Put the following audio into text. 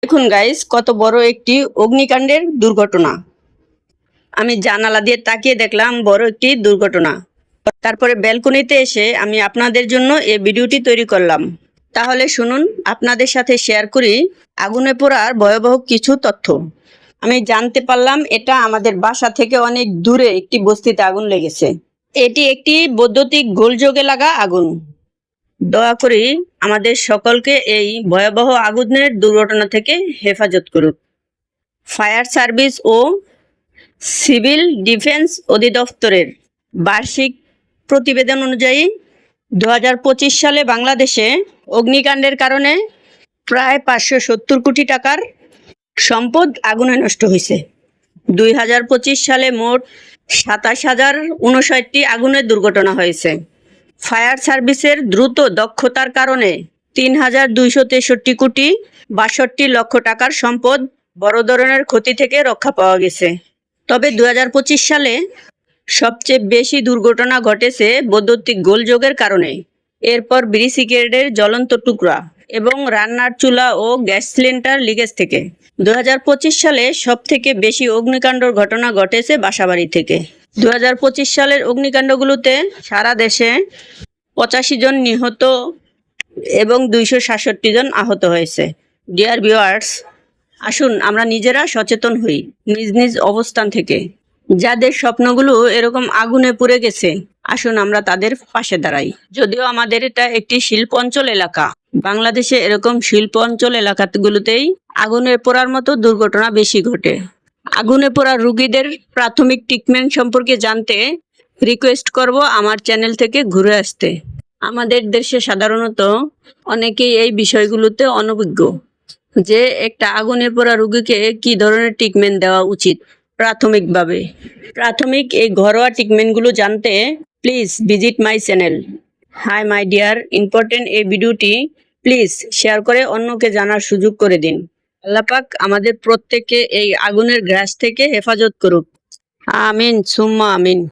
দেখুন গাইস, কত বড় একটি অগ্নিকাণ্ডের দুর্ঘটনা। আমি জানালা দিয়ে তাকিয়ে দেখলাম বড় একটি দুর্ঘটনা। তারপরে ব্যালকনিতে এসে আমি আপনাদের জন্য এই ভিডিওটি তৈরি করলাম। তাহলে শুনুন, আপনাদের সাথে শেয়ার করি আগুনে পোড়ার ভয়াবহ কিছু তথ্য। আমি জানতে পারলাম এটা আমাদের বাসা থেকে অনেক দূরে একটি বস্তিতে আগুন লেগেছে। এটি একটি বৈদ্যুতিক গোলযোগে লাগা আগুন। দয়া করে আমাদের সকলকে এই ভয়াবহ আগুনের দুর্ঘটনা থেকে হেফাজত করুন। ফায়ার সার্ভিস ও সিভিল ডিফেন্স অধিদপ্তরের বার্ষিক প্রতিবেদন অনুযায়ী 2025 সালে বাংলাদেশে অগ্নিকাণ্ডের কারণে প্রায় 570 কোটি টাকার সম্পদ আগুনে নষ্ট হয়েছে। 2025 সালে মোট 27,059টি আগুনের দুর্ঘটনা হয়েছে। ফায়ার সার্ভিসের দ্রুত দক্ষতার কারণে 3,263 কোটি 62 লক্ষ টাকার সম্পদ বড় ধরনের ক্ষতি থেকে রক্ষা পাওয়া গেছে। তবে 2025 সালে সবচেয়ে বেশি দুর্ঘটনা ঘটেছে বৈদ্যুতিক গোলযোগের কারণে, এরপর বিড়ি সিগারেটের জ্বলন্ত টুকরা এবং রান্নার চুলা ও গ্যাস সিলিন্ডার লিকেজ থেকে। 2025 সালে সবথেকে বেশি অগ্নিকাণ্ডর ঘটনা ঘটেছে বাসাবাড়ি থেকে। 2025 সালের অগ্নিকাণ্ডগুলোতে সারা দেশে 85 জন নিহত এবং 267 জন আহত হয়েছে। ডিয়ার ভিউয়ার্স, আসুন আমরা নিজেরা সচেতন হই নিজ নিজ অবস্থান থেকে। যাদের স্বপ্নগুলো এরকম আগুনে পুড়ে গেছে, আসুন আমরা তাদের পাশে দাঁড়াই। যদিও আমাদের এটা একটি শিল্প অঞ্চল এলাকা, বাংলাদেশে এরকম শিল্প অঞ্চল এলাকাগুলোতেই আগুনে পোড়ার মতো দুর্ঘটনা বেশি ঘটে। আগুনে পোড়া রোগীদের প্রাথমিক ট্রিটমেন্ট সম্পর্কে জানতে রিকোয়েস্ট করব আমার চ্যানেল থেকে ঘুরে আসতে। আমাদের দেশে সাধারণত অনেকেই এই বিষয়গুলোতে অনভিজ্ঞ যে একটা আগুনে পোড়া রোগীকে কি ধরনের ট্রিটমেন্ট দেওয়া উচিত প্রাথমিকভাবে। প্রাথমিক এই ঘরোয়া ট্রিটমেন্টগুলো জানতে please visit my channel. Hi my dear, important এই ভিডিওটি প্লিজ শেয়ার করে অন্যকে জানার সুযোগ করে দিন। আল্লাহ পাক আমাদের প্রত্যেককে এই আগুনের গ্রাস থেকে হেফাজত করুক। আমিন সুম্মা আমিন।